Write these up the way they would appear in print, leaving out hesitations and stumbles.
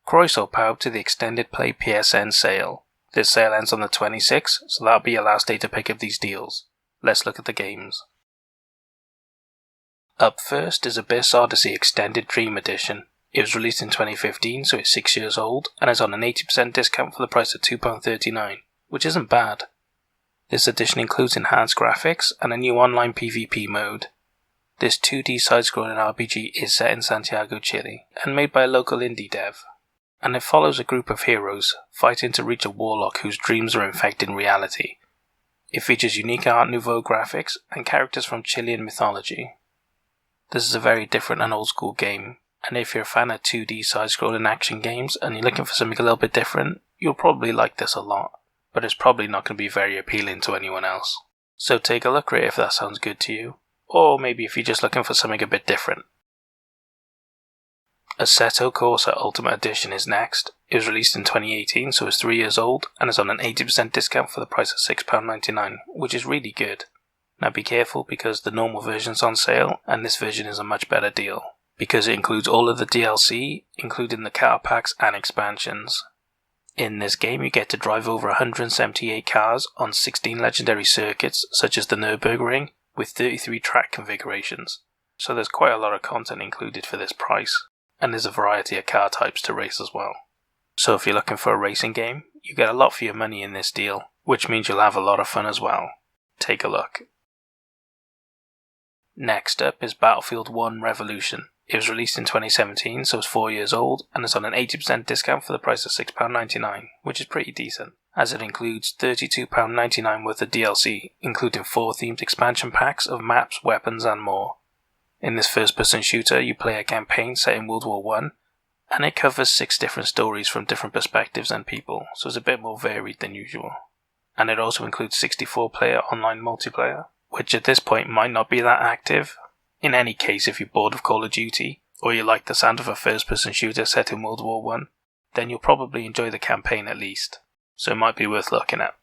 Croeso pawb to the Extended Play PSN sale. This sale ends on the 26th, so that'll be your last day to pick up these deals. Let's look at the games. Up first is Abyss Odyssey Extended Dream Edition. It was released in 2015, so it's 6 years old, and is on an 80% discount for the price of £2.39, which isn't bad. This edition includes enhanced graphics and a new online PvP mode. This 2D side-scrolling RPG is set in Santiago, Chile, and made by a local indie dev. And it follows a group of heroes fighting to reach a warlock whose dreams are infecting reality. It features unique Art Nouveau graphics and characters from Chilean mythology. This is a very different and old school game, and if you're a fan of 2D side-scrolling action games and you're looking for something a little bit different, you'll probably like this a lot, but it's probably not going to be very appealing to anyone else. So take a look at it if that sounds good to you, or maybe if you're just looking for something a bit different. Assetto Corsa Ultimate Edition is next. It was released in 2018, so it's 3 years old, and is on an 80% discount for the price of £6.99, which is really good. Now be careful because the normal version's on sale, and this version is a much better deal, because it includes all of the DLC, including the car packs and expansions. In this game you get to drive over 178 cars on 16 legendary circuits, such as the Nürburgring, with 33 track configurations, so there's quite a lot of content included for this price, and there's a variety of car types to race as well. So if you're looking for a racing game, you get a lot for your money in this deal, which means you'll have a lot of fun as well. Take a look. Next up is Battlefield 1 Revolution. It was released in 2017, so it's 4 years old, and is on an 80% discount for the price of £6.99, which is pretty decent, as it includes £32.99 worth of DLC, including 4 themed expansion packs of maps, weapons and more. In this first-person shooter, you play a campaign set in World War I, and it covers 6 different stories from different perspectives and people, so it's a bit more varied than usual. And it also includes 64-player online multiplayer, which at this point might not be that active. In any case, if you're bored of Call of Duty, or you like the sound of a first-person shooter set in World War I, then you'll probably enjoy the campaign at least, so it might be worth looking at.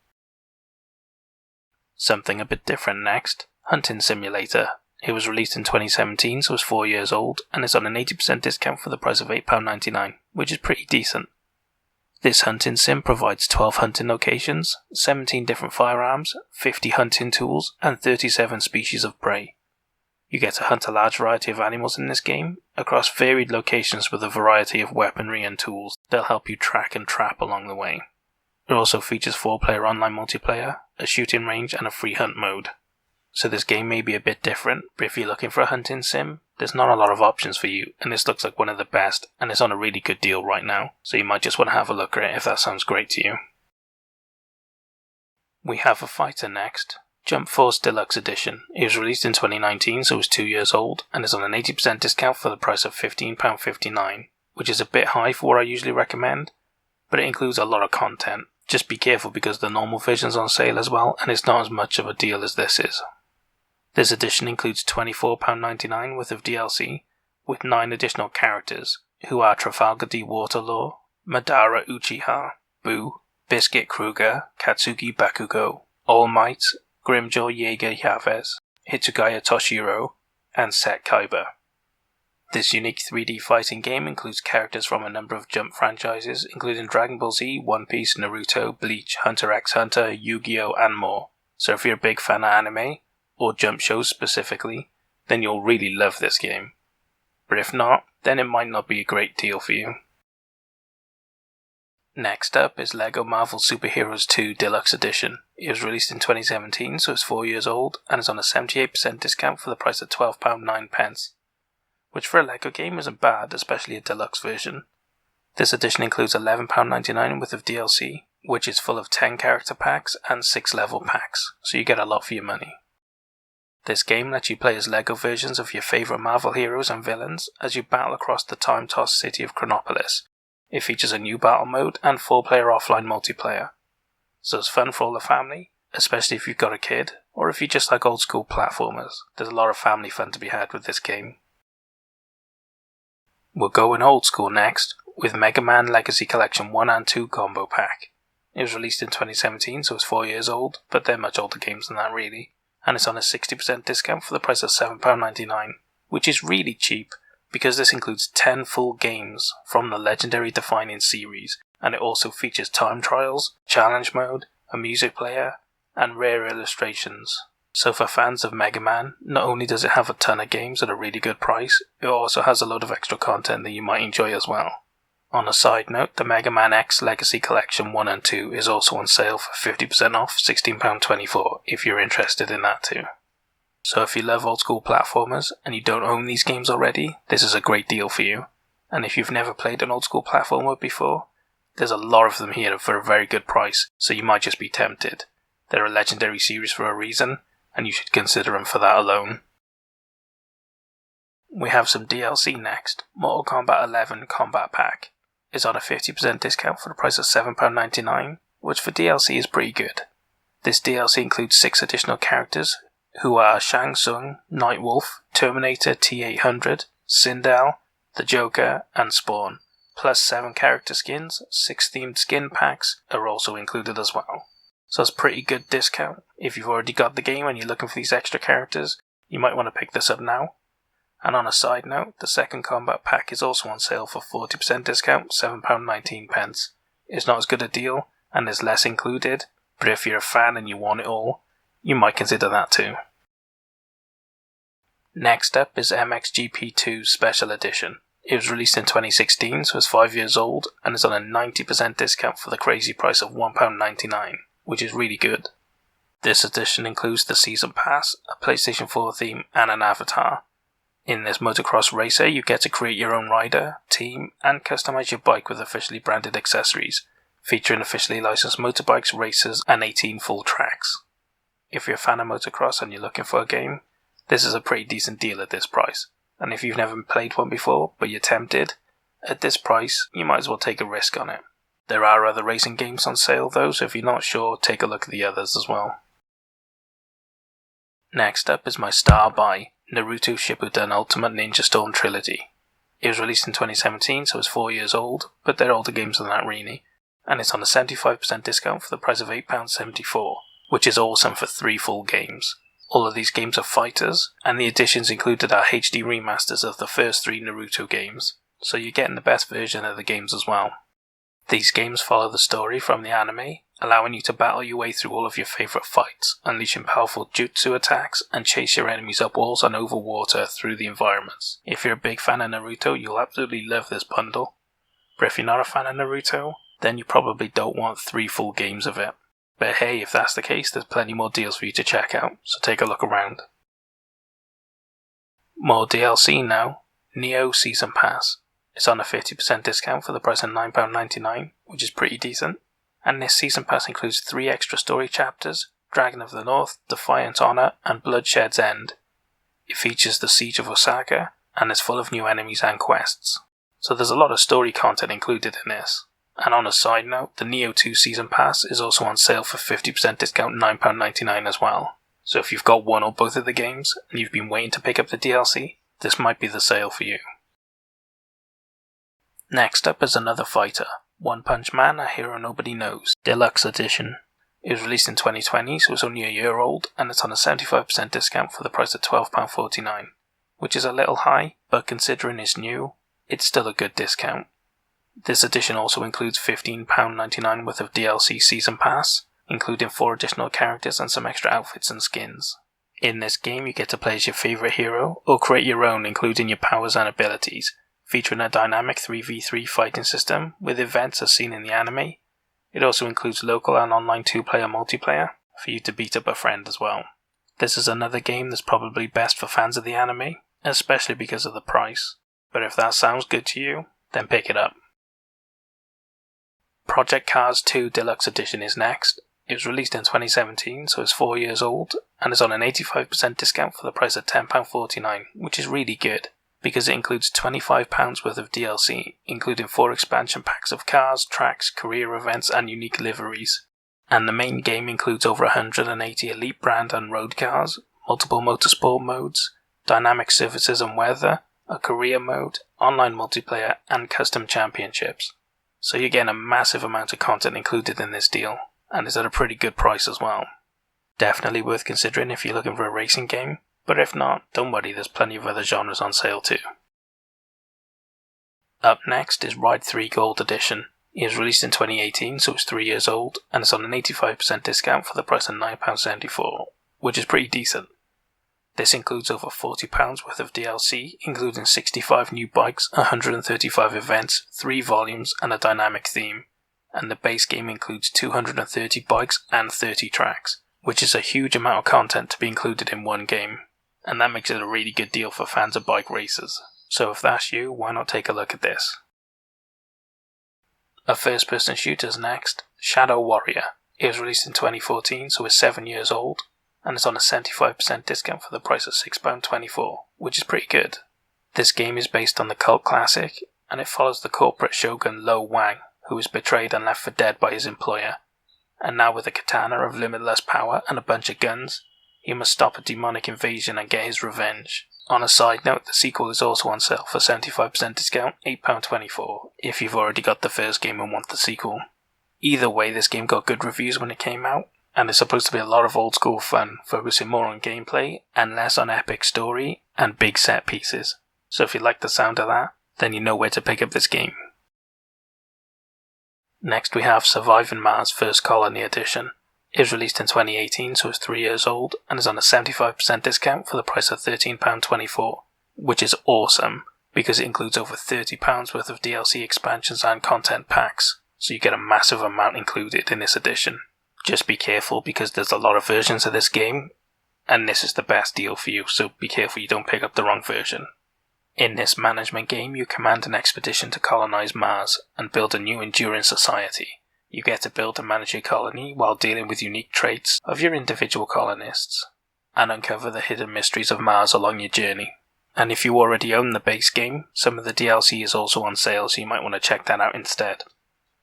Something a bit different next, Hunting Simulator. It was released in 2017, so it's 4 years old, and is on an 80% discount for the price of £8.99, which is pretty decent. This hunting sim provides 12 hunting locations, 17 different firearms, 50 hunting tools, and 37 species of prey. You get to hunt a large variety of animals in this game, across varied locations with a variety of weaponry and tools that'll help you track and trap along the way. It also features 4-player online multiplayer, a shooting range, and a free hunt mode. So this game may be a bit different, but if you're looking for a hunting sim, there's not a lot of options for you, and this looks like one of the best, and it's on a really good deal right now, so you might just want to have a look at it if that sounds great to you. We have a fighter next, Jump Force Deluxe Edition. It was released in 2019, so it's 2 years old, and is on an 80% discount for the price of £15.59, which is a bit high for what I usually recommend, but it includes a lot of content. Just be careful because the normal version's on sale as well, and it's not as much of a deal as this is. This edition includes £24.99 worth of DLC, with 9 additional characters, who are Trafalgar D. Waterloo, Madara Uchiha, Boo, Biscuit Kruger, Katsuki Bakugo, All Might, Grimjaw Jaeger Yavez, Hitsugaya Toshiro, and Set Kaiba. This unique 3D fighting game includes characters from a number of Jump franchises, including Dragon Ball Z, One Piece, Naruto, Bleach, Hunter x Hunter, Yu-Gi-Oh! And more. So if you're a big fan of anime, or Jump shows specifically, then you'll really love this game. But if not, then it might not be a great deal for you. Next up is LEGO Marvel Super Heroes 2 Deluxe Edition. It was released in 2017, so it's 4 years old, and is on a 78% discount for the price of £12.09, which for a LEGO game isn't bad, especially a deluxe version. This edition includes £11.99 worth of DLC, which is full of 10 character packs and 6 level packs, so you get a lot for your money. This game lets you play as LEGO versions of your favourite Marvel heroes and villains as you battle across the time-tossed city of Chronopolis. It features a new battle mode and 4-player offline multiplayer. So it's fun for all the family, especially if you've got a kid, or if you just like old school platformers. There's a lot of family fun to be had with this game. We're going old school next, with Mega Man Legacy Collection 1 and 2 Combo Pack. It was released in 2017, so it's 4 years old, but they're much older games than that really. And it's on a 60% discount for the price of £7.99, which is really cheap, because this includes 10 full games from the legendary defining series, and it also features time trials, challenge mode, a music player, and rare illustrations. So for fans of Mega Man, not only does it have a ton of games at a really good price, it also has a load of extra content that you might enjoy as well. On a side note, the Mega Man X Legacy Collection 1 and 2 is also on sale for 50% off, £16.24 if you're interested in that too. So if you love old school platformers and you don't own these games already, this is a great deal for you. And if you've never played an old school platformer before, there's a lot of them here for a very good price, so you might just be tempted. They're a legendary series for a reason, and you should consider them for that alone. We have some DLC next. Mortal Kombat 11 Combat Pack is on a 50% discount for the price of £7.99, which for DLC is pretty good. This DLC includes 6 additional characters, who are Shang Tsung, Nightwolf, Terminator T-800, Sindel, the Joker, and Spawn, plus 7 character skins. 6 themed skin packs are also included as well. So it's a pretty good discount. If you've already got the game and you're looking for these extra characters, you might want to pick this up now. And on a side note, the second combat pack is also on sale for 40% discount, £7.19. It's not as good a deal, and there's less included, but if you're a fan and you want it all, you might consider that too. Next up is MXGP2 Special Edition. It was released in 2016, so it's 5 years old, and is on a 90% discount for the crazy price of £1.99, which is really good. This edition includes the Season Pass, a PlayStation 4 theme, and an avatar. In this motocross racer, you get to create your own rider, team, and customize your bike with officially branded accessories, featuring officially licensed motorbikes, racers, and 18 full tracks. If you're a fan of motocross and you're looking for a game, this is a pretty decent deal at this price. And if you've never played one before, but you're tempted, at this price, you might as well take a risk on it. There are other racing games on sale though, so if you're not sure, take a look at the others as well. Next up is my star buy, Naruto Shippuden Ultimate Ninja Storm Trilogy. It was released in 2017, so it's 4 years old, but they're older games than that really, and it's on a 75% discount for the price of £8.74, which is awesome for 3 full games. All of these games are fighters, and the additions included are HD remasters of the first 3 Naruto games, so you're getting the best version of the games as well. These games follow the story from the anime, allowing you to battle your way through all of your favourite fights, unleashing powerful jutsu attacks, and chase your enemies up walls and over water through the environments. If you're a big fan of Naruto, you'll absolutely love this bundle. But if you're not a fan of Naruto, then you probably don't want 3 full games of it. But hey, if that's the case, there's plenty more deals for you to check out, so take a look around. More DLC now. Neo Season Pass. It's on a 50% discount for the price of £9.99, which is pretty decent. And this Season Pass includes 3 extra story chapters, Dragon of the North, Defiant Honor, and Bloodshed's End. It features the Siege of Osaka, and is full of new enemies and quests. So there's a lot of story content included in this. And on a side note, the Neo 2 Season Pass is also on sale for 50% discount, £9.99 as well. So if you've got one or both of the games, and you've been waiting to pick up the DLC, this might be the sale for you. Next up is another fighter, One Punch Man, A Hero Nobody Knows, Deluxe Edition. It was released in 2020, so it's only a year old, and it's on a 75% discount for the price of £12.49, which is a little high, but considering it's new, it's still a good discount. This edition also includes £15.99 worth of DLC Season Pass, including 4 additional characters and some extra outfits and skins. In this game you get to play as your favourite hero, or create your own including your powers and abilities, featuring a dynamic 3v3 fighting system with events as seen in the anime. It also includes local and online 2-player multiplayer for you to beat up a friend as well. This is another game that's probably best for fans of the anime, especially because of the price, but if that sounds good to you, then pick it up. Project Cars 2 Deluxe Edition is next. It was released in 2017, so it's 4 years old, and is on an 85% discount for the price of £10.49, which is really good, because it includes £25 worth of DLC, including 4 expansion packs of cars, tracks, career events, and unique liveries. And the main game includes over 180 elite brand and road cars, multiple motorsport modes, dynamic services and weather, a career mode, online multiplayer, and custom championships. So you're getting a massive amount of content included in this deal, and it's at a pretty good price as well. Definitely worth considering if you're looking for a racing game, but if not, don't worry, there's plenty of other genres on sale too. Up next is Ride 3 Gold Edition. It was released in 2018, so it's 3 years old, and it's on an 85% discount for the price of £9.74, which is pretty decent. This includes over £40 worth of DLC, including 65 new bikes, 135 events, 3 volumes, and a dynamic theme. And the base game includes 230 bikes and 30 tracks, which is a huge amount of content to be included in one game. And that makes it a really good deal for fans of bike races. So if that's you, why not take a look at this? A first-person shooter is next, Shadow Warrior. It was released in 2014, so it's 7 years old, and it's on a 75% discount for the price of £6.24, which is pretty good. This game is based on the cult classic, and it follows the corporate shogun Lo Wang, who is betrayed and left for dead by his employer. And now with a katana of limitless power and a bunch of guns, he must stop a demonic invasion and get his revenge. On a side note, the sequel is also on sale for 75% discount, £8.24, if you've already got the first game and want the sequel. Either way, this game got good reviews when it came out, and it's supposed to be a lot of old school fun, focusing more on gameplay and less on epic story and big set pieces. So if you like the sound of that, then you know where to pick up this game. Next we have Surviving Mars First Colony Edition. It was released in 2018, so it's 3 years old, and is on a 75% discount for the price of £13.24, which is awesome, because it includes over £30 worth of DLC expansions and content packs, so you get a massive amount included in this edition. Just be careful, because there's a lot of versions of this game, and this is the best deal for you, so be careful you don't pick up the wrong version. In this management game, you command an expedition to colonize Mars and build a new enduring society. You get to build and manage your colony while dealing with unique traits of your individual colonists, and uncover the hidden mysteries of Mars along your journey. And if you already own the base game, some of the DLC is also on sale, so you might want to check that out instead.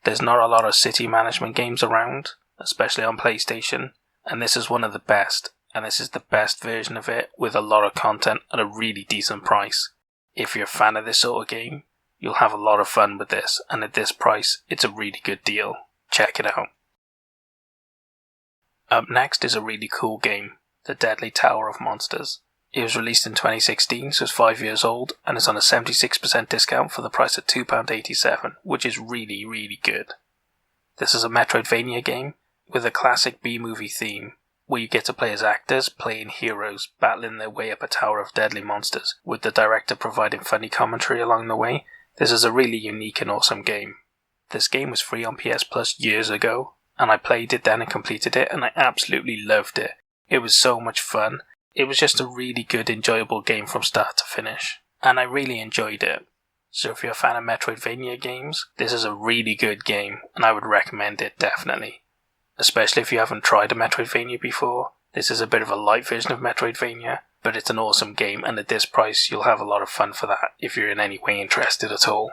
There's not a lot of city management games around, especially on PlayStation, and this is one of the best, and this is the best version of it with a lot of content at a really decent price. If you're a fan of this sort of game, you'll have a lot of fun with this, and at this price, it's a really good deal. Check it out. Up next is a really cool game, The Deadly Tower of Monsters. It was released in 2016, so it's 5 years old, and is on a 76% discount for the price of £2.87, which is really, really good. This is a Metroidvania game with a classic B-movie theme, where you get to play as actors playing heroes battling their way up a tower of deadly monsters, with the director providing funny commentary along the way. This is a really unique and awesome game. This game was free on PS Plus years ago, and I played it then and completed it, and I absolutely loved it. It was so much fun. It was just a really good, enjoyable game from start to finish, and I really enjoyed it. So if you're a fan of Metroidvania games, this is a really good game, and I would recommend it definitely. Especially if you haven't tried a Metroidvania before. This is a bit of a light version of Metroidvania, but it's an awesome game, and at this price you'll have a lot of fun for that if you're in any way interested at all.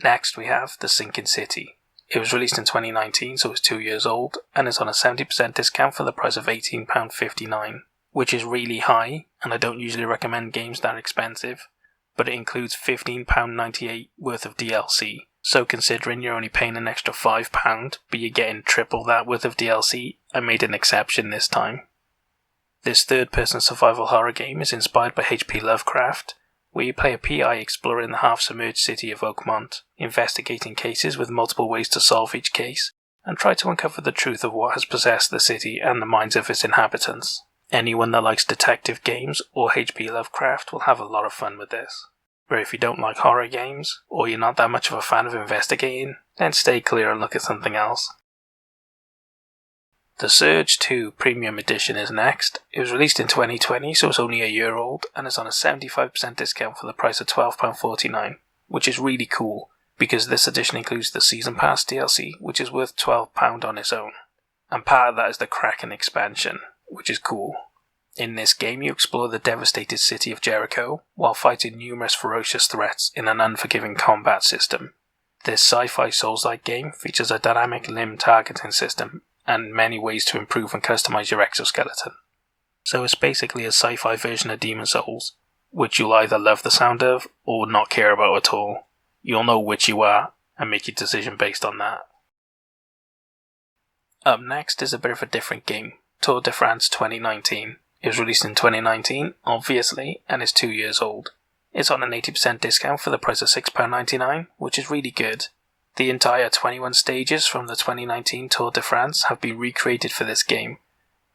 Next we have The Sinking City. It was released in 2019, so it's 2 years old, and is on a 70% discount for the price of £18.59, which is really high, and I don't usually recommend games that expensive, but it includes £15.98 worth of DLC. So considering you're only paying an extra £5, but you're getting triple that worth of DLC, I made an exception this time. This third-person survival horror game is inspired by H.P. Lovecraft, where you play a PI exploring the half-submerged city of Oakmont, investigating cases with multiple ways to solve each case, and try to uncover the truth of what has possessed the city and the minds of its inhabitants. Anyone that likes detective games or H.P. Lovecraft will have a lot of fun with this. But if you don't like horror games, or you're not that much of a fan of investigating, then stay clear and look at something else. The Surge 2 Premium Edition is next. It was released in 2020, so it's only a year old, and is on a 75% discount for the price of £12.49, which is really cool, because this edition includes the Season Pass DLC, which is worth £12 on its own. And part of that is the Kraken expansion, which is cool. In this game, you explore the devastated city of Jericho, while fighting numerous ferocious threats in an unforgiving combat system. This sci-fi Souls-like game features a dynamic limb targeting system, and many ways to improve and customize your exoskeleton. So it's basically a sci-fi version of Demon's Souls, which you'll either love the sound of, or not care about at all. You'll know which you are, and make your decision based on that. Up next is a bit of a different game, Tour de France 2019. It was released in 2019, obviously, and is 2 years old. It's on an 80% discount for the price of £6.99, which is really good. The entire 21 stages from the 2019 Tour de France have been recreated for this game.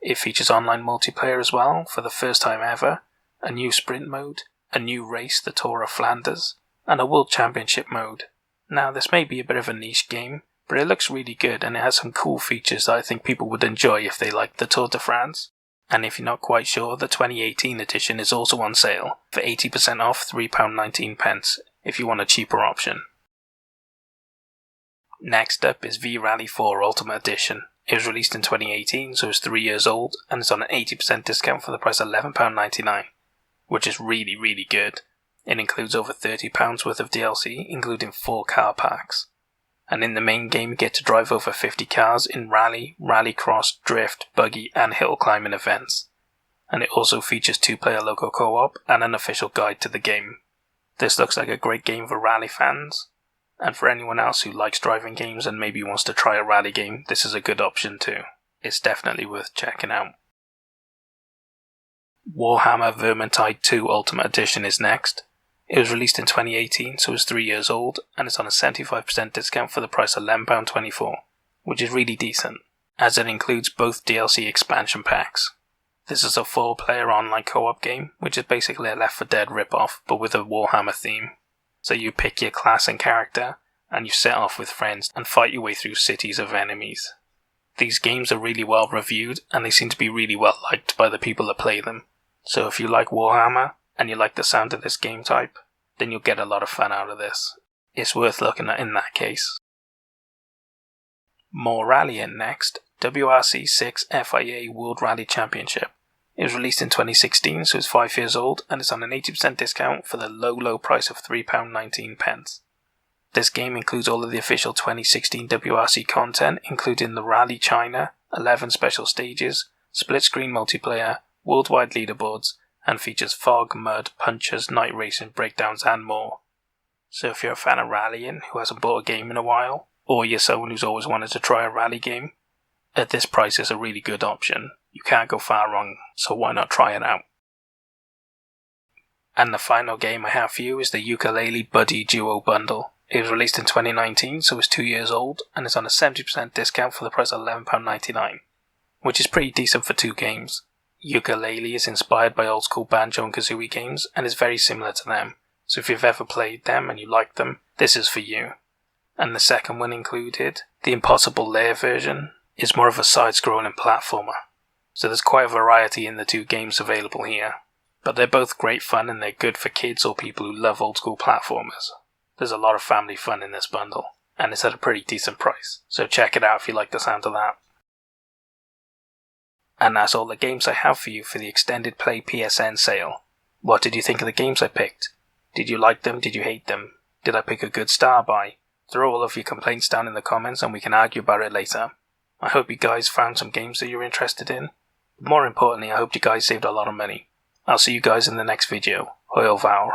It features online multiplayer as well, for the first time ever, a new sprint mode, a new race, the Tour of Flanders, and a World Championship mode. Now, this may be a bit of a niche game, but it looks really good and it has some cool features that I think people would enjoy if they like the Tour de France. And if you're not quite sure, the 2018 edition is also on sale for 80% off £3.19 if you want a cheaper option. Next up is V-Rally 4 Ultimate Edition. It was released in 2018, so it's 3 years old, and it's on an 80% discount for the price of £11.99, which is really, really good. It includes over £30 worth of DLC, including 4 car packs. And in the main game you get to drive over 50 cars in rally, rallycross, drift, buggy and hill climbing events. And it also features 2-player local co-op and an official guide to the game. This looks like a great game for rally fans. And for anyone else who likes driving games and maybe wants to try a rally game, this is a good option too. It's definitely worth checking out. Warhammer Vermintide 2 Ultimate Edition is next. It was released in 2018, so it's 3 years old, and it's on a 75% discount for the price of £11.24, which is really decent, as it includes both DLC expansion packs. This is a 4-player online co-op game, which is basically a Left 4 Dead rip-off, but with a Warhammer theme. So you pick your class and character, and you set off with friends and fight your way through cities of enemies. These games are really well reviewed, and they seem to be really well liked by the people that play them. So if you like Warhammer, and you like the sound of this game type, then you'll get a lot of fun out of this. It's worth looking at in that case. More rallying next, WRC 6 FIA World Rally Championship. It was released in 2016, so it's 5 years old, and it's on an 80% discount for the low price of £3.19. This game includes all of the official 2016 WRC content, including the Rally China, 11 special stages, split-screen multiplayer, worldwide leaderboards, and features fog, mud, punches, night racing, breakdowns and more. So if you're a fan of rallying who hasn't bought a game in a while, or you're someone who's always wanted to try a rally game, at this price it's a really good option. You can't go far wrong, so why not try it out? And the final game I have for you is the Ukulele Buddy Duo bundle. It was released in 2019, so it's 2 years old, and it's on a 70% discount for the price of £11.99, which is pretty decent for 2 games. Ukulele is inspired by old school banjo and kazooie games and is very similar to them, so if you've ever played them and you like them, this is for you. And the second one included, the Impossible Lair version, is more of a side-scrolling platformer. So there's quite a variety in the 2 games available here, but they're both great fun and they're good for kids or people who love old school platformers. There's a lot of family fun in this bundle, and it's at a pretty decent price, so check it out if you like the sound of that. And that's all the games I have for you for the Extended Play PSN sale. What did you think of the games I picked? Did you like them? Did you hate them? Did I pick a good star buy? Throw all of your complaints down in the comments and we can argue about it later. I hope you guys found some games that you're interested in. But more importantly, I hope you guys saved a lot of money. I'll see you guys in the next video. Hoil Vour.